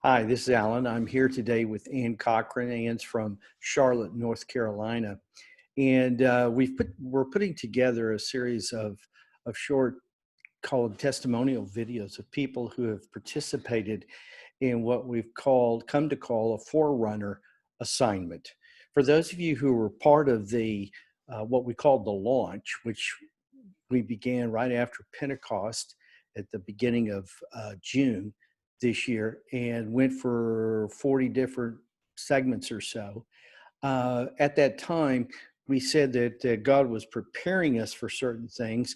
Hi, this is Alan. I'm here today with Ann Cochran. Ann's from Charlotte, North Carolina, and we're putting together a series of short called testimonial videos of people who have participated in what we've come to call a forerunner assignment. For those of you who were part of the what we called the launch, which we began right after Pentecost at the beginning of June this year, and went for 40 different segments or so. At that time, we said that God was preparing us for certain things,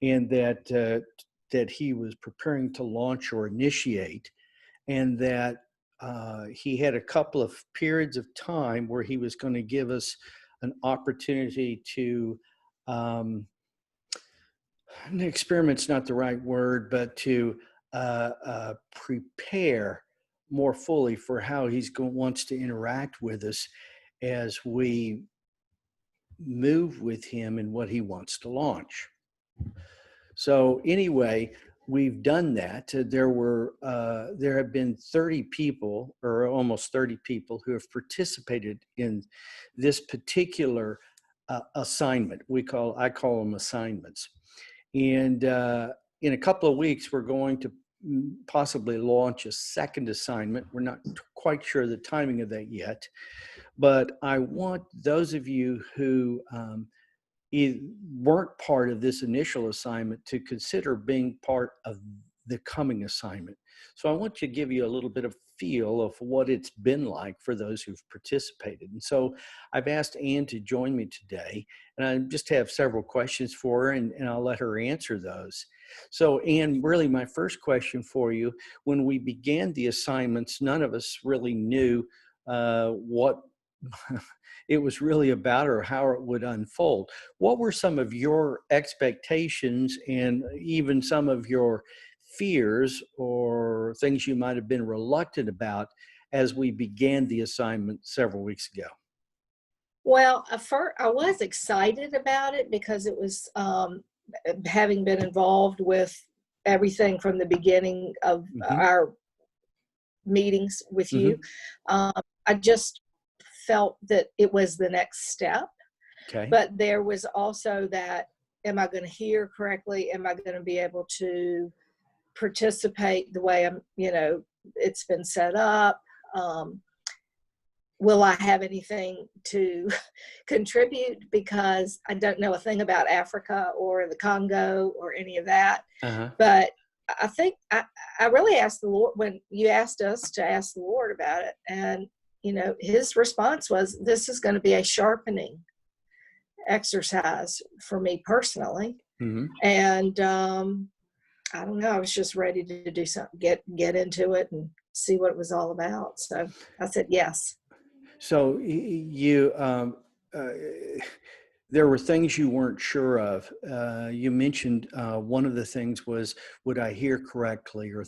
and that He was preparing to launch or initiate, and that He had a couple of periods of time where He was going to give us an opportunity to experiment's not the right word, but to prepare more fully for how wants to interact with us as we move with him in what he wants to launch. So anyway, we've done that. There have been 30 people, or almost 30 people, who have participated in this particular assignment. I call them assignments. And in a couple of weeks, we're going to possibly launch a second assignment. We're not quite sure the timing of that yet, but I want those of you who weren't part of this initial assignment to consider being part of the coming assignment. So I want to give you a little bit of feel of what it's been like for those who've participated. And so I've asked Ann to join me today, and I just have several questions for her, and I'll let her answer those. So Ann, really my first question for you: when we began the assignments, none of us really knew what it was really about or how it would unfold. What were some of your expectations and even some of your fears or things you might have been reluctant about as we began the assignment several weeks ago? Well, first, I was excited about it because it was having been involved with everything from the beginning of our meetings with you. I just felt that it was the next step. Okay. But there was also that, am I going to hear correctly? Am I going to be able to participate the way it's been set up? Will I have anything to contribute? Because I don't know a thing about Africa or the Congo or any of that. But I think I really asked the Lord when you asked us to ask the Lord about it. And, his response was, this is going to be a sharpening exercise for me personally. And I don't know, I was just ready to do something, get into it and see what it was all about. So I said yes. So there were things you weren't sure of. You mentioned one of the things was, would I hear correctly, or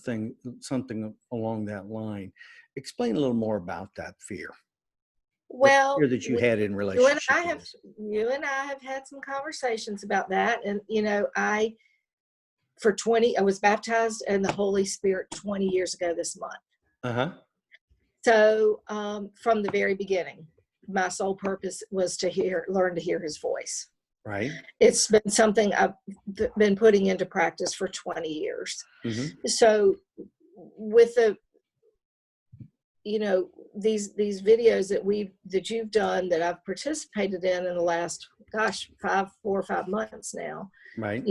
something along that line. Explain a little more about that fear. Well, fear that you had in relationship. You and I have had some conversations about that. And, I was baptized in the Holy Spirit 20 years ago this month. So from the very beginning, my sole purpose was to learn to hear his voice. Right. It's been something I've been putting into practice for 20 years. So with these videos that you've done that I've participated in the last, 4 or 5 months now, right.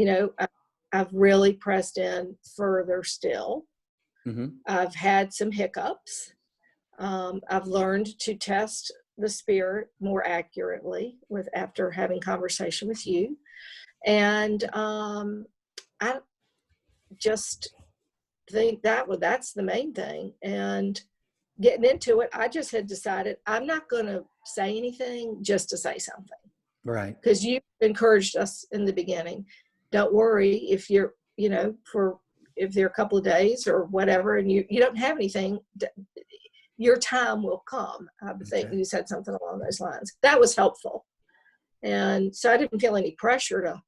I've really pressed in further still. I've had some hiccups. I've learned to test the spirit more accurately after having conversation with you. And I just think that's the main thing. And getting into it, I just had decided I'm not going to say anything just to say something. Right. Because you encouraged us in the beginning. Don't worry if you're, if there are a couple of days or whatever, and you don't have anything, your time will come. I think you said something along those lines. That was helpful. And so I didn't feel any pressure to,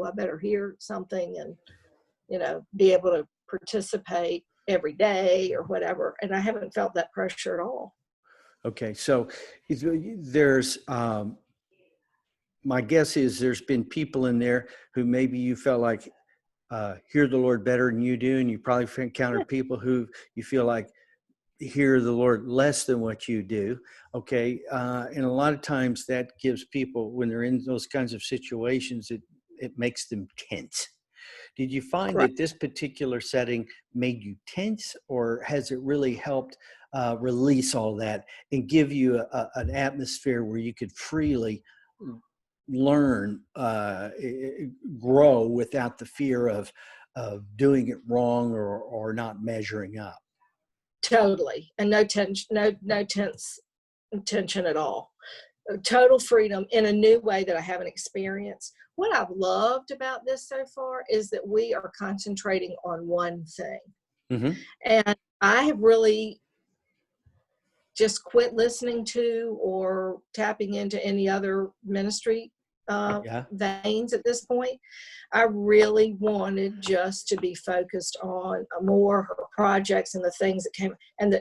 I better hear something and, be able to participate. every day or whatever. And I haven't felt that pressure at all. Okay. So there's, my guess is there's been people in there who maybe you felt like hear the Lord better than you do. And you probably encountered people who you feel like hear the Lord less than what you do. Okay. And a lot of times that gives people, when they're in those kinds of situations, it makes them tense. Did you find Right. that this particular setting made you tense, or has it really helped release all that and give you an atmosphere where you could freely learn, grow without the fear of doing it wrong or not measuring up? Totally. And no tension, no tension at all. Total freedom in a new way that I haven't experienced. What I've loved about this so far is that we are concentrating on one thing. Mm-hmm. And I have really just quit listening to or tapping into any other ministry veins at this point. I really wanted just to be focused on more projects and the things that came, and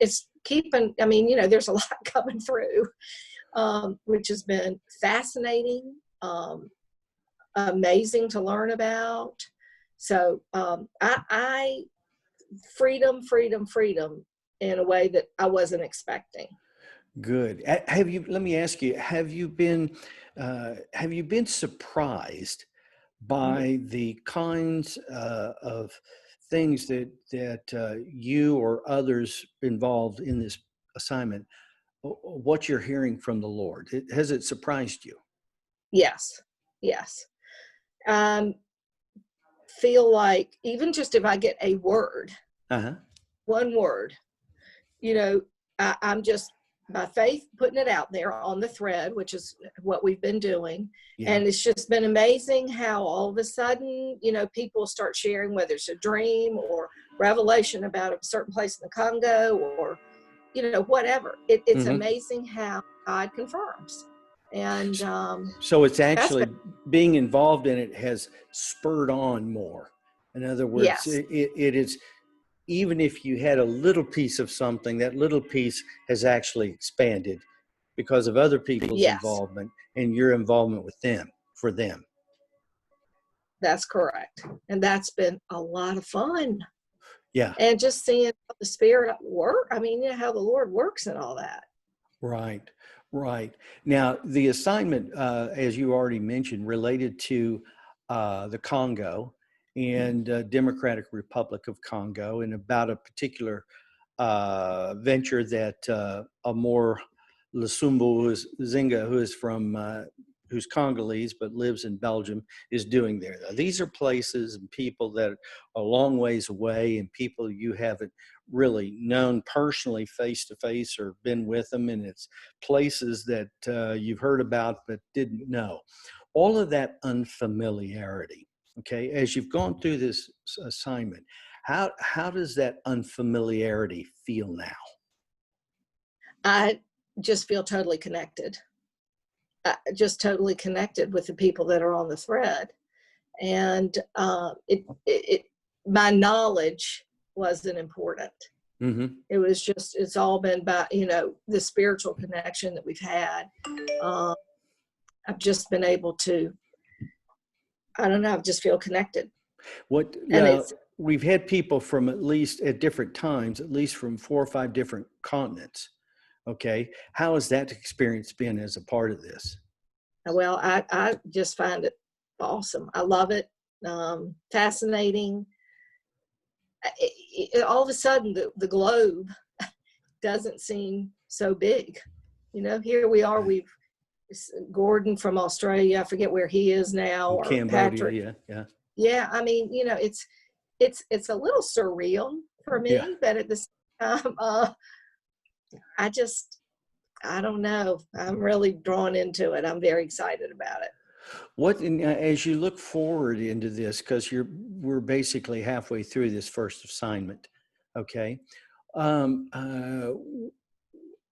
it's keeping, I mean, there's a lot coming through, which has been fascinating, amazing to learn about. So I freedom in a way that I wasn't expecting. Good. Let me ask you, have you been surprised by the kinds of things that you or others involved in this assignment, what you're hearing from the Lord? Has it surprised you? Yes. Feel like even just if I get a word, one word, I'm just by faith putting it out there on the thread, which is what we've been doing. Yeah. And it's just been amazing how all of a sudden, people start sharing, whether it's a dream or revelation about a certain place in the Congo or, whatever. It's amazing how God confirms. And so it's actually being involved in it has spurred on more. In other words, yes. It is, even if you had a little piece of something, that little piece has actually expanded because of other people's involvement and your involvement with them, for them. That's correct. And that's been a lot of fun. Yeah. And just seeing how the Spirit work. I mean, how the Lord works and all that. Right. Now, the assignment, as you already mentioned, related to the Congo and Democratic Republic of Congo, and about a particular venture that Amor Lusumbu Zinga, who is from who's Congolese but lives in Belgium, is doing there. Now, these are places and people that are a long ways away, and people you haven't really known personally face to face or been with them, and it's places that you've heard about but didn't know. All of that unfamiliarity. Okay, as you've gone through this assignment, how does that unfamiliarity feel now? I just feel totally connected. Just totally connected with the people that are on the thread. And my knowledge wasn't important. Mm-hmm. It was just, it's all been about, the spiritual connection that we've had. I've just been able to, I don't know, I just feel connected. We've had people from at least at different times, at least from 4 or 5 different continents. Okay. How has that experience been as a part of this? Well, I just find it awesome. I love it. Fascinating. All of a sudden, the globe doesn't seem so big. Here we are. We've Gordon from Australia. I forget where he is now. Or Cambodia. Patrick. Yeah. I mean, it's a little surreal for me, but at the same time, I don't know. I'm really drawn into it. I'm very excited about it. As you look forward into this, because we're basically halfway through this first assignment, okay?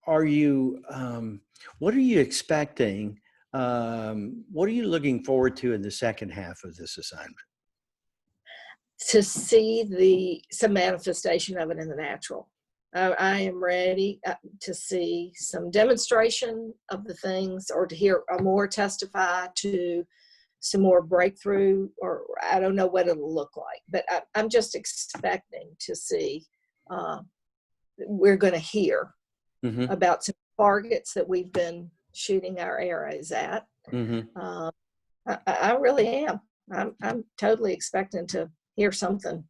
Are you? What are you expecting? What are you looking forward to in the second half of this assignment? to see some manifestation of it in the natural. I am ready to see some demonstration of the things, or to hear more testify to some more breakthrough, or I don't know what it'll look like, but I'm just expecting to see, we're going to hear about some targets that we've been shooting our arrows at. I really am. I'm totally expecting to hear something.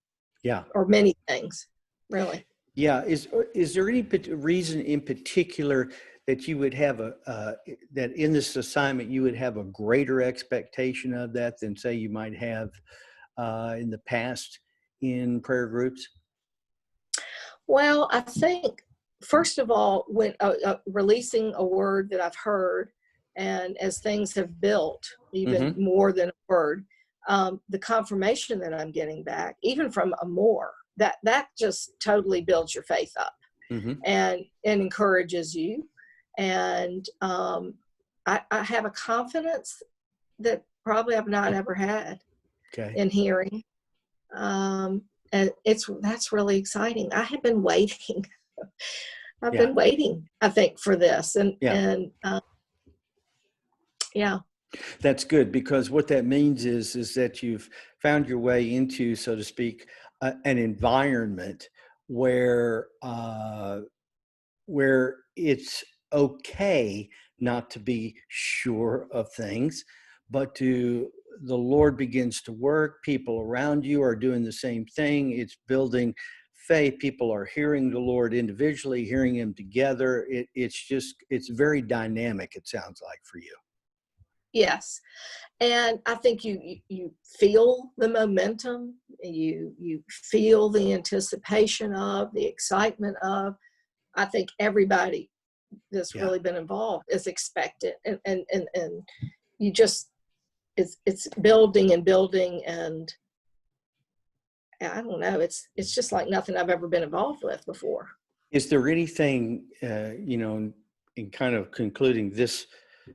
Yeah. Or many things, really. Yeah. Is there any reason in particular that you would have that in this assignment you would have a greater expectation of that than, say, you might have in the past in prayer groups? Well, I think, first of all, when releasing a word that I've heard, and as things have built even more than a word, the confirmation that I'm getting back, even from a more, that just totally builds your faith up and encourages you. And I have a confidence that probably I've not ever had in hearing. And that's really exciting. I have been waiting. I've been waiting, I think, for this. And That's good, because what that means is that you've found your way into, so to speak, an environment where it's okay not to be sure of things, but the Lord begins to work. People around you are doing the same thing. It's building faith. People are hearing the Lord individually, hearing Him together. It's very dynamic, it sounds like, for you. Yes. And I think you feel the momentum, you feel the anticipation of, the excitement of. I think everybody that's really been involved is expected, and you just, it's building and building, and I don't know, it's just like nothing I've ever been involved with before. Is there anything, in kind of concluding this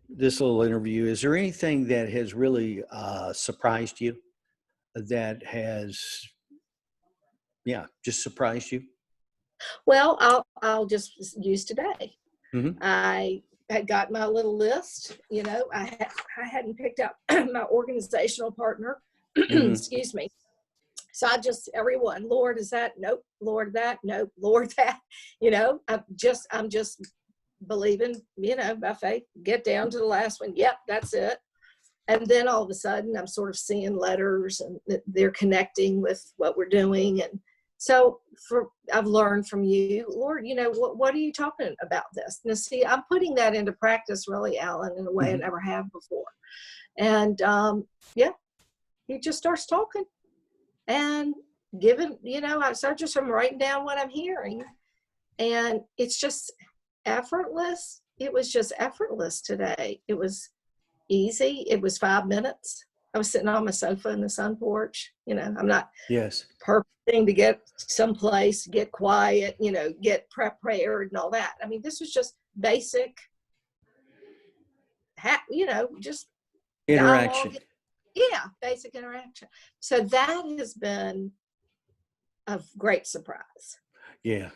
little interview, is there anything that has really surprised you, that has, just surprised you? Well, I'll just use today. I had got my little list. I hadn't picked out my organizational partner. Excuse me. So everyone, Lord, is that? Nope. Lord, that? Nope. Lord, that. I'm just believing, by faith, get down to the last one. Yep, that's it. And then all of a sudden I'm sort of seeing letters, and they're connecting with what we're doing. And so I've learned from you, Lord, what are you talking about this? Now, see, I'm putting that into practice, really, Alan, in a way I never have before. And he just starts talking and giving, I start just from writing down what I'm hearing. And it's just effortless. It was just effortless today. It was easy. It was 5 minutes. I was sitting on my sofa in the sun porch. I'm not purposing to get someplace, get quiet, get prepared and all that. I mean, this was just basic, just interaction. Dialogue. Basic interaction. So that has been a great surprise. Yeah,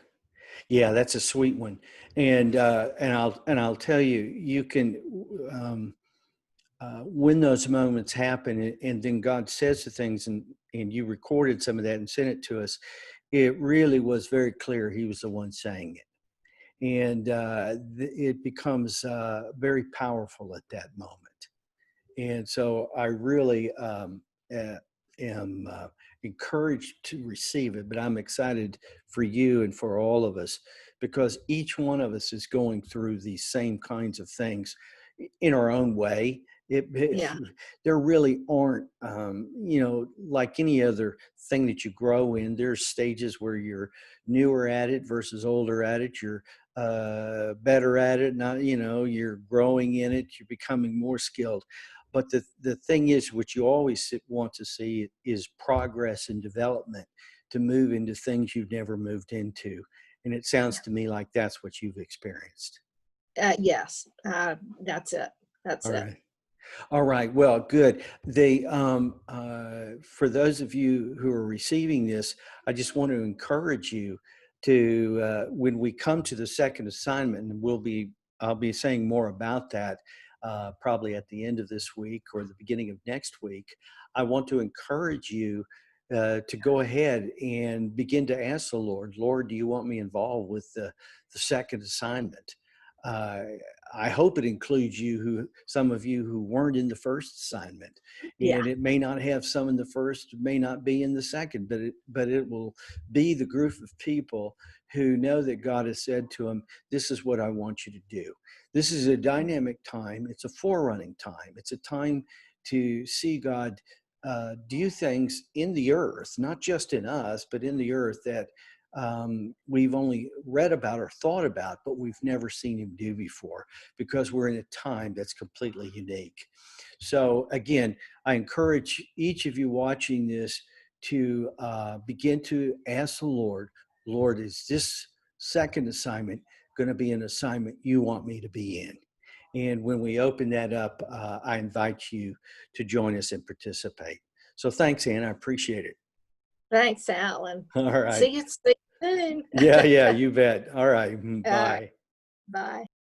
that's a sweet one. And I'll tell you, you can, when those moments happen, and then God says the things, and you recorded some of that and sent it to us, it really was very clear He was the one saying it. And it becomes very powerful at that moment. And so I really am encouraged to receive it, but I'm excited for you and for all of us, because each one of us is going through these same kinds of things in our own way. There really aren't, like any other thing that you grow in, there's stages where you're newer at it versus older at it. You're better at it. Now, you're growing in it. You're becoming more skilled. But the thing is, what you always want to see is progress and development, to move into things you've never moved into. And it sounds to me like that's what you've experienced. Yes, that's it. That's All it. right. All right. Well, good. They, for those of you who are receiving this, I just want to encourage you to, when we come to the second assignment, and I'll be saying more about that probably at the end of this week or the beginning of next week. I want to encourage you to go ahead and begin to ask the Lord, Lord, do you want me involved with the second assignment? Uh, I hope it includes some of you who weren't in the first assignment, Yeah. and it may not have some in the first, may not be in the second, but it will be the group of people who know that God has said to them, "This is what I want you to do." This is a dynamic time. It's a forerunning time. It's a time to see God do things in the earth, not just in us, but in the earth that we've only read about or thought about, but we've never seen him do before, because we're in a time that's completely unique. So again, I encourage each of you watching this to begin to ask the Lord, Lord, is this second assignment going to be an assignment you want me to be in? And when we open that up, I invite you to join us and participate. So thanks, Ann. I appreciate it. Thanks, Alan. All right. See you soon. Yeah, you bet. All right. All right. Bye. Bye.